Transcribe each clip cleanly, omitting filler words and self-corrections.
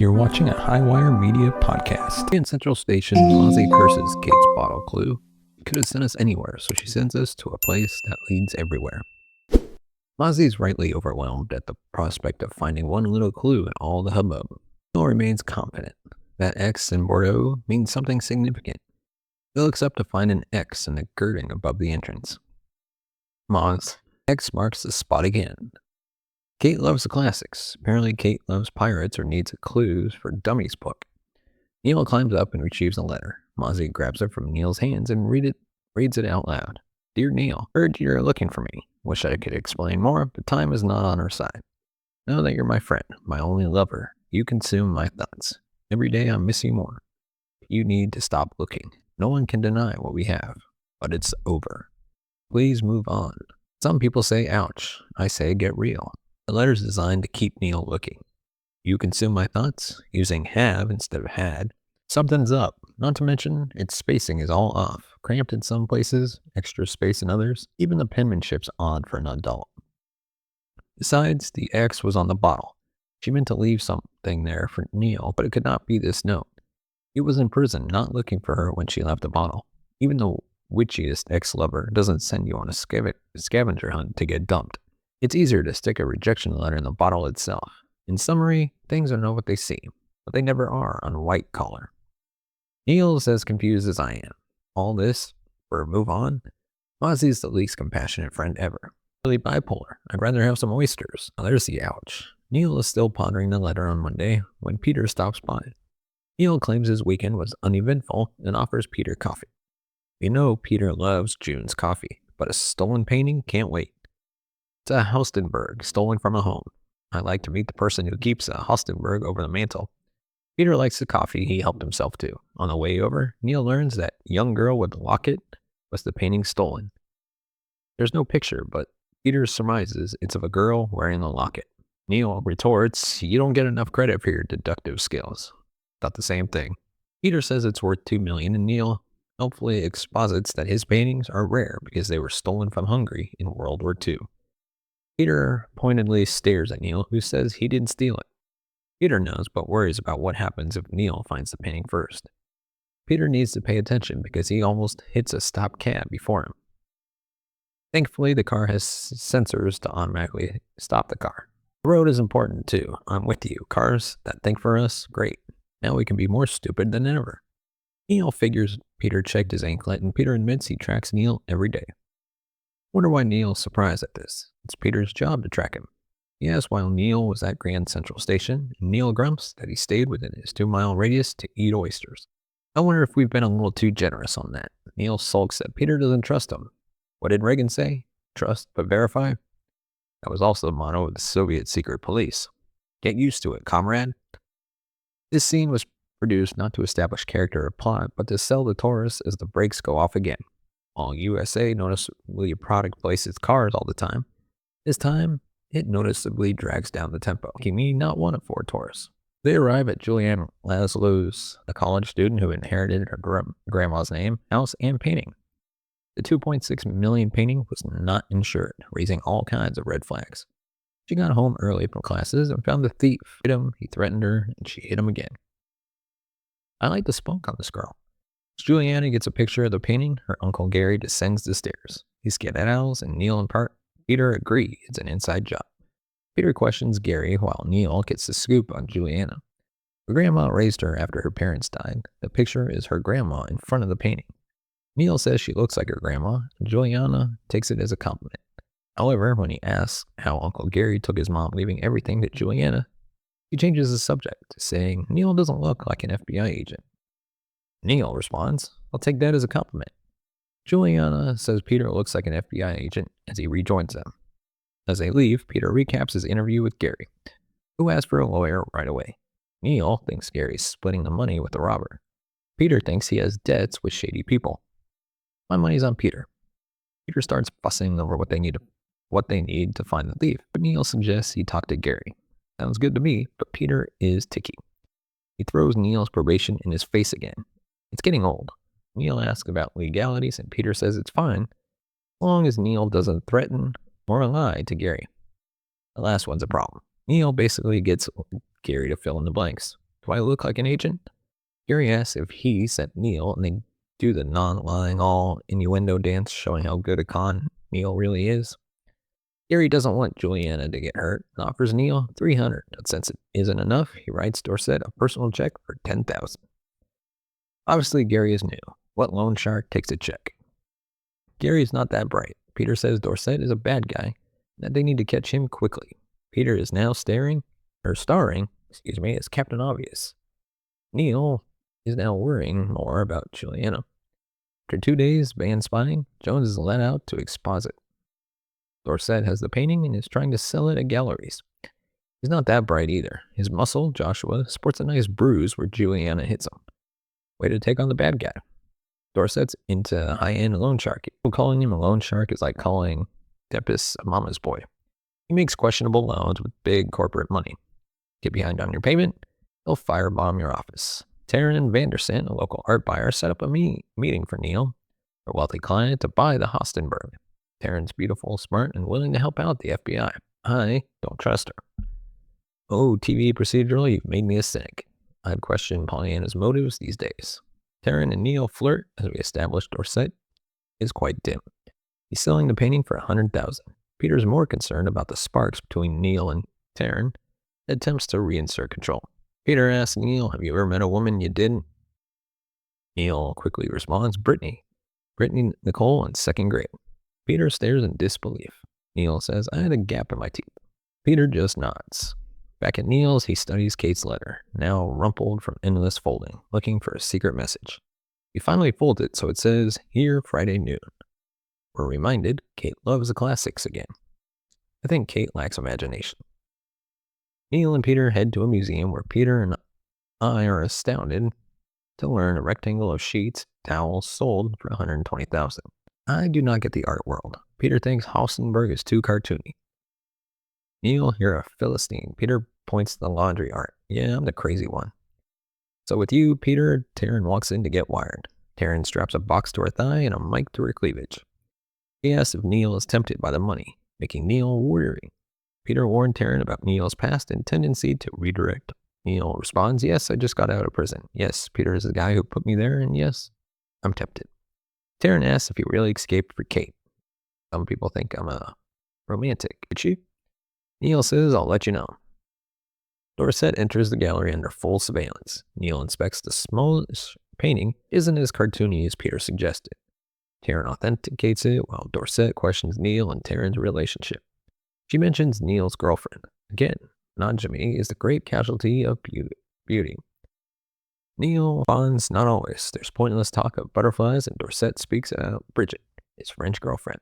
You're watching a Highwire Media podcast. In Central Station, Mozzie curses Kate's bottle clue. She could have sent us anywhere, so she sends us to a place that leads everywhere. Mozzie's rightly overwhelmed at the prospect of finding one little clue in all the hubbub. Neal remains confident that X in Bordeaux means something significant. He looks up to find an X in the girding above the entrance. Moz, X marks the spot again. Kate loves the classics. Apparently Kate loves pirates or needs a clues for dummies book. Neal climbs up and retrieves a letter. Mozzie grabs it from Neal's hands and reads it out loud. Dear Neal, heard you're looking for me. Wish I could explain more, but time is not on our side. Know that you're my friend, my only lover. You consume my thoughts. Every day I miss you more. You need to stop looking. No one can deny what we have, but it's over. Please move on. Some people say ouch. I say get real. The letter's designed to keep Neal looking. You consume my thoughts, using have instead of had. Something's up, not to mention its spacing is all off, cramped in some places, extra space in others. Even the penmanship's odd for an adult. Besides, the X was on the bottle. She meant to leave something there for Neal, but it could not be this note. He was in prison, not looking for her when she left the bottle. Even the witchiest ex-lover doesn't send you on a scavenger hunt to get dumped. It's easier to stick a rejection letter in the bottle itself. In summary, things are not what they seem, but they never are on white collar. Neal's as confused as I am. All this for a move on? Mozzie's the least compassionate friend ever. Really bipolar. I'd rather have some oysters. Now there's the ouch. Neal is still pondering the letter on Monday when Peter stops by. Neal claims his weekend was uneventful and offers Peter coffee. We know Peter loves June's coffee, but a stolen painting can't wait. It's a Haustenberg, stolen from a home. I like to meet the person who keeps a Haustenberg over the mantle. Peter likes the coffee he helped himself to. On the way over, Neal learns that young girl with the locket was the painting stolen. There's no picture, but Peter surmises it's of a girl wearing the locket. Neal retorts, you don't get enough credit for your deductive skills. Thought the same thing. Peter says it's worth $2 million, and Neal helpfully exposits that his paintings are rare because they were stolen from Hungary in World War II. Peter pointedly stares at Neal, who says he didn't steal it. Peter knows, but worries about what happens if Neal finds the painting first. Peter needs to pay attention because he almost hits a stopped cab before him. Thankfully, the car has sensors to automatically stop the car. The road is important too. I'm with you. Cars that think for us, great. Now we can be more stupid than ever. Neal figures Peter checked his anklet, and Peter admits he tracks Neal every day. Wonder why Neal's surprised at this. It's Peter's job to track him. He asks why Neal was at Grand Central Station, and Neal grumps that he stayed within his 2-mile radius to eat oysters. I wonder if we've been a little too generous on that. Neal sulks that Peter doesn't trust him. What did Reagan say? Trust but verify? That was also the motto of the Soviet secret police. Get used to it, comrade. This scene was produced not to establish character or plot, but to sell the Taurus as the brakes go off again. While USA noticeably product places cars all the time, this time it noticeably drags down the tempo, making me not want a Ford Taurus. They arrive at Julianna Laszlo's, a college student who inherited her grandma's name, house, and painting. The $2.6 million painting was not insured, raising all kinds of red flags. She got home early from classes and found the thief. Hit him, he threatened her, and she hit him again. I like the spunk on this girl. As Julianna gets a picture of the painting, her Uncle Gary descends the stairs. He skedaddles, and Neal and Peter agree it's an inside job. Peter questions Gary while Neal gets the scoop on Julianna. Her grandma raised her after her parents died. The picture is her grandma in front of the painting. Neal says she looks like her grandma, and Julianna takes it as a compliment. However, when he asks how Uncle Gary took his mom leaving everything to Julianna, he changes the subject, saying Neal doesn't look like an FBI agent. Neal responds, I'll take that as a compliment. Julianna says Peter looks like an FBI agent as he rejoins them. As they leave, Peter recaps his interview with Gary, who asked for a lawyer right away. Neal thinks Gary's splitting the money with the robber. Peter thinks he has debts with shady people. My money's on Peter. Peter starts fussing over what they need to find the thief, but Neal suggests he talk to Gary. Sounds good to me, but Peter is ticky. He throws Neal's probation in his face again. It's getting old. Neal asks about legalities, and Peter says it's fine, as long as Neal doesn't threaten or lie to Gary. The last one's a problem. Neal basically gets Gary to fill in the blanks. Do I look like an agent? Gary asks if he sent Neal, and they do the non-lying all innuendo dance showing how good a con Neal really is. Gary doesn't want Julianna to get hurt and offers Neal $300, but since it isn't enough, he writes Dorset a personal check for $10,000. Obviously, Gary is new. What loan shark takes a check? Gary's not that bright. Peter says Dorset is a bad guy and that they need to catch him quickly. Peter is now starring, as Captain Obvious. Neal is now worrying more about Julianna. After 2 days banned spying, Jones is let out to exposit. Dorset has the painting and is trying to sell it at galleries. He's not that bright either. His muscle, Joshua, sports a nice bruise where Julianna hits him. Way to take on the bad guy. Dorset's into high-end loan shark. Calling him a loan shark is like calling Deppis a mama's boy. He makes questionable loans with big corporate money. Get behind on your payment, he'll firebomb your office. Taryn Vanderson, a local art buyer, set up a meeting for Neal, a wealthy client, to buy the Haustenberg. Taryn's beautiful, smart, and willing to help out the FBI. I don't trust her. Oh, TV procedural, you've made me a cynic. I'd question Pollyanna's motives these days. Taryn and Neal flirt, as we established. Dorset is quite dim. He's selling the painting for $100,000. Peter's more concerned about the sparks between Neal and Taryn, and attempts to reinsert control. Peter asks Neal, have you ever met a woman you didn't? Neal quickly responds, Brittany Nicole in 2nd grade. Peter stares in disbelief. Neal says, I had a gap in my teeth. Peter just nods. Back at Neal's, he studies Kate's letter, now rumpled from endless folding, looking for a secret message. He finally folds it so it says, here Friday noon. We're reminded Kate loves the classics again. I think Kate lacks imagination. Neal and Peter head to a museum where Peter and I are astounded to learn a rectangle of sheets, towels sold for $120,000. I do not get the art world. Peter thinks Haustenberg is too cartoony. Neal, you're a Philistine. Peter points to the laundry art. Yeah, I'm the crazy one. So with you, Peter, Taryn walks in to get wired. Taryn straps a box to her thigh and a mic to her cleavage. He asks if Neal is tempted by the money, making Neal weary. Peter warned Taryn about Neal's past and tendency to redirect. Neal responds, yes, I just got out of prison. Yes, Peter is the guy who put me there, and yes, I'm tempted. Taryn asks if he really escaped for Kate. Some people think I'm a romantic. Did she? Neal says, I'll let you know. Dorset enters the gallery under full surveillance. Neal inspects the smallest painting isn't as cartoony as Peter suggested. Taryn authenticates it while Dorset questions Neal and Taryn's relationship. She mentions Neal's girlfriend. Again, non-Jimmy is the great casualty of beauty. Neal responds, not always. There's pointless talk of butterflies, and Dorset speaks about Bridget, his French girlfriend.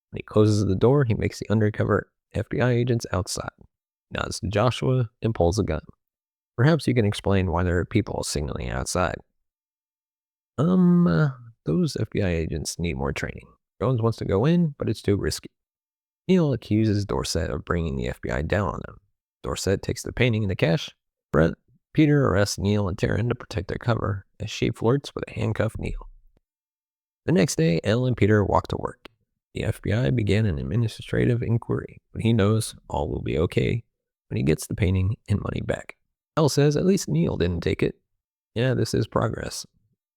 When he closes the door, he makes the undercover FBI agents outside, nods to Joshua, and pulls a gun. Perhaps you can explain why there are people signaling outside. Those FBI agents need more training. Jones wants to go in, but it's too risky. Neal accuses Dorset of bringing the FBI down on them. Dorset takes the painting and the cash. Peter arrests Neal and Taryn to protect their cover as she flirts with a handcuffed Neal. The next day, Elle and Peter walk to work. The FBI began an administrative inquiry, but he knows all will be okay when he gets the painting and money back. Elle says at least Neal didn't take it. Yeah, this is progress.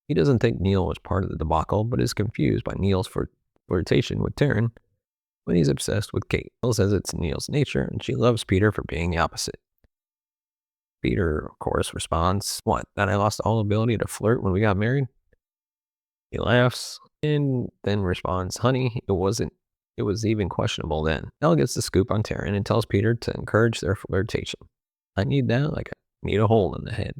He doesn't think Neal was part of the debacle, but is confused by Neal's flirtation with Taryn when he's obsessed with Kate. Elle says it's Neal's nature, and she loves Peter for being the opposite. Peter, of course, responds, what, that I lost all ability to flirt when we got married? He laughs and then responds, honey, it was even questionable then. Elle gets the scoop on Taryn and tells Peter to encourage their flirtation. I need that like I need a hole in the head.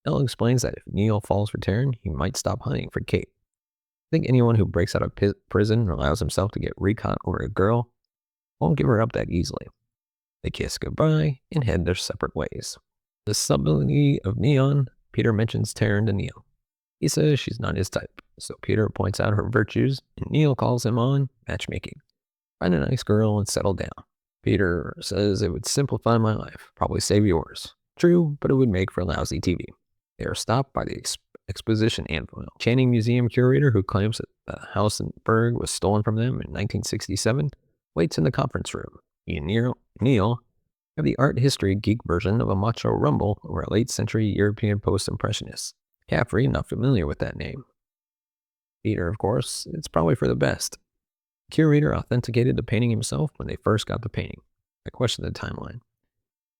Elle explains that if Neal falls for Taryn, he might stop hunting for Kate. I think anyone who breaks out of prison and allows himself to get recon over a girl won't give her up that easily. They kiss goodbye and head their separate ways. The subtlety of Neon, Peter mentions Taryn to Neal. He says she's not his type, so Peter points out her virtues, and Neal calls him on matchmaking. Find a nice girl and settle down. Peter says it would simplify my life, probably save yours. True, but it would make for lousy TV. They are stopped by the exposition anvil. Channing Museum curator, who claims that the Haustenberg was stolen from them in 1967, waits in the conference room. He and Neal have the art history geek version of a macho rumble over a late century European post-impressionist. Caffrey, not familiar with that name. Peter, of course, it's probably for the best. Curator authenticated the painting himself when they first got the painting. I question the timeline.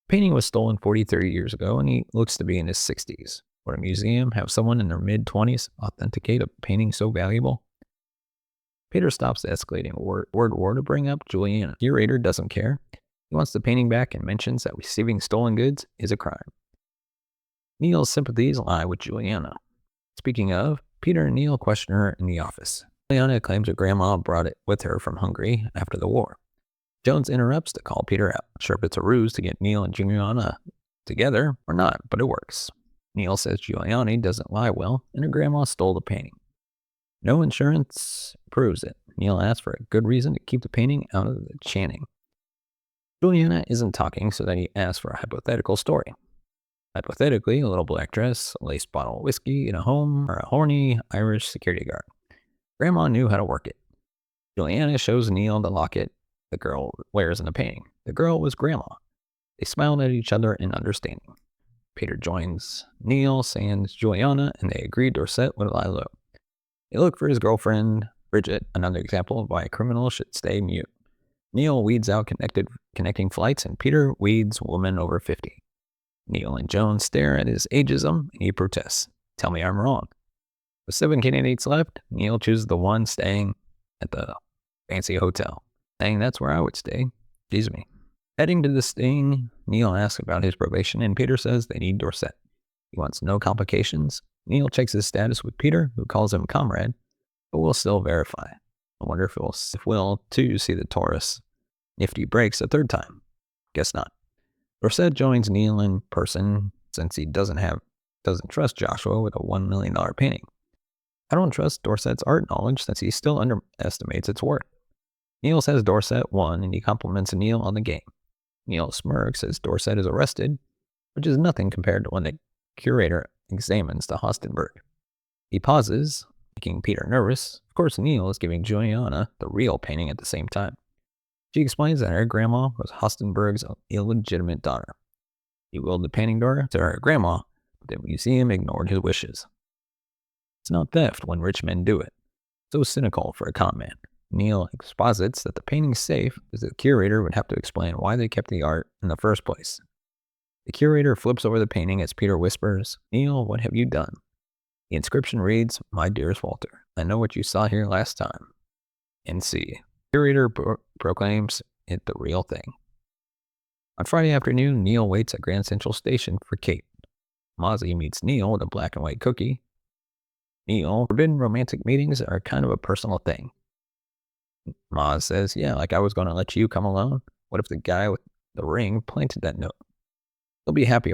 Painting was stolen 30 years ago, and he looks to be in his 60s. Would a museum have someone in their mid-20s authenticate a painting so valuable? Peter stops the escalating word war to bring up Julianna. Curator doesn't care. He wants the painting back and mentions that receiving stolen goods is a crime. Neal's sympathies lie with Julianna. Speaking of, Peter and Neal question her in the office. Julianna claims her grandma brought it with her from Hungary after the war. Jones interrupts to call Peter out. Sure if it's a ruse to get Neal and Julianna together or not, but it works. Neal says Julianna doesn't lie well, and her grandma stole the painting. No insurance proves it. Neal asks for a good reason to keep the painting out of the Channing. Julianna isn't talking, so that he asks for a hypothetical story. Hypothetically, a little black dress, a laced bottle of whiskey in a home, or a horny Irish security guard. Grandma knew how to work it. Julianna shows Neal the locket the girl wears in the painting. The girl was Grandma. They smiled at each other in understanding. Peter joins Neal, sans Julianna, and they agreed Dorset would lie low. They look for his girlfriend, Bridget, another example of why a criminal should stay mute. Neal weeds out connecting flights, and Peter weeds woman over 50. Neal and Jones stare at his ageism, and he protests. Tell me I'm wrong. With 7 candidates left, Neal chooses the one staying at the fancy hotel, saying that's where I would stay. Excuse me. Heading to the sting, Neal asks about his probation, and Peter says they need Dorset. He wants no complications. Neal checks his status with Peter, who calls him comrade, but will still verify. I wonder if we'll too see the Taurus nifty breaks a third time. Guess not. Dorset joins Neal in person since he doesn't trust Joshua with a $1 million painting. I don't trust Dorset's art knowledge since he still underestimates its worth. Neal says Dorset won, and he compliments Neal on the game. Neal smirks as Dorset is arrested, which is nothing compared to when the curator examines the Haustenberg. He pauses, making Peter nervous. Of course, Neal is giving Julianna the real painting at the same time. She explains that her grandma was Haustenberg's illegitimate daughter. He willed the painting to her grandma, but the museum ignored his wishes. It's not theft when rich men do it. So cynical for a con man. Neal exposits that the painting's safe because the curator would have to explain why they kept the art in the first place. The curator flips over the painting as Peter whispers, Neal, what have you done? The inscription reads, My dearest Walter, I know what you saw here last time. N.C. Curator proclaims it the real thing. On Friday afternoon, Neal waits at Grand Central Station for Kate. Mozzie meets Neal with a black and white cookie. Neal, forbidden romantic meetings are kind of a personal thing. Moz says, yeah, like I was going to let you come alone. What if the guy with the ring planted that note? He'll be happy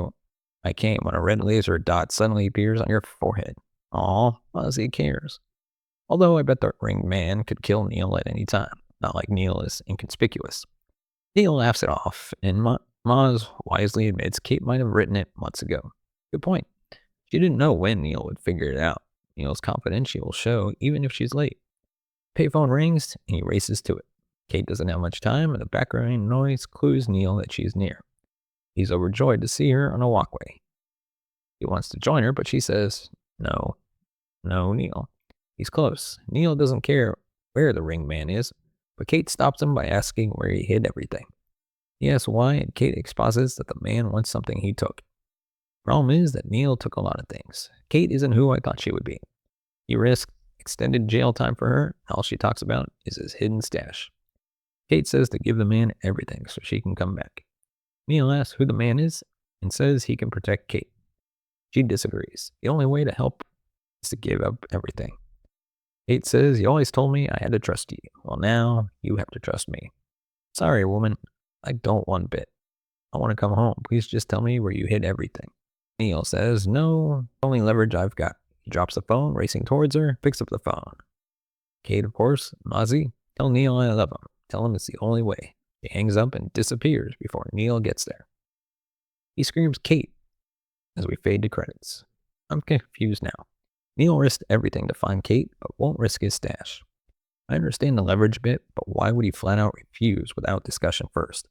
I came when a red laser dot suddenly appears on your forehead. Aw, Mozzie cares. Although I bet the ring man could kill Neal at any time. Not like Neal is inconspicuous. Neal laughs it off, and Moz wisely admits Kate might have written it months ago. Good point. She didn't know when Neal would figure it out. Neal's confident she will show even if she's late. Payphone rings, and he races to it. Kate doesn't have much time, and the background noise clues Neal that she's near. He's overjoyed to see her on a walkway. He wants to join her, but she says, no, Neal. He's close. Neal doesn't care where the ring man is, but Kate stops him by asking where he hid everything. He asks why, and Kate exposits that the man wants something he took. Problem is that Neal took a lot of things. Kate isn't who I thought she would be. He risked extended jail time for her. All she talks about is his hidden stash. Kate says to give the man everything so she can come back. Neal asks who the man is and says he can protect Kate. She disagrees. The only way to help is to give up everything. Kate says, you always told me I had to trust you. Well, now you have to trust me. Sorry, woman. I don't one bit. I want to come home. Please just tell me where you hid everything. Neal says, no, only leverage I've got. He drops the phone, racing towards her, picks up the phone. Kate, of course, Mozzie, tell Neal I love him. Tell him it's the only way. He hangs up and disappears before Neal gets there. He screams Kate as we fade to credits. I'm confused now. Neal risked everything to find Kate, but won't risk his stash. I understand the leverage bit, but why would he flat out refuse without discussion first?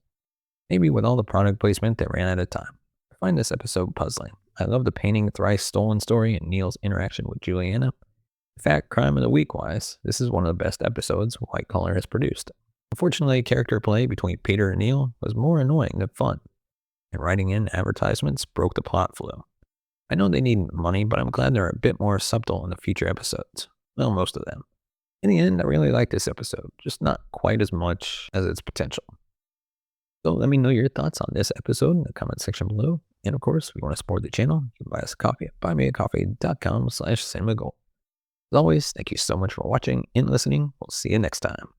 Maybe with all the product placement, they ran out of time. I find this episode puzzling. I love the painting thrice stolen story and Neal's interaction with Julianna. In fact, crime of the week wise, this is one of the best episodes White Collar has produced. Unfortunately, character play between Peter and Neal was more annoying than fun, and writing in advertisements broke the plot flow. I know they need money, but I'm glad they're a bit more subtle in the future episodes. Well, most of them. In the end, I really like this episode, just not quite as much as its potential. So let me know your thoughts on this episode in the comment section below. And of course, if you want to support the channel, you can buy us a coffee at buymeacoffee.com/cinemagold. As always, thank you so much for watching and listening. We'll see you next time.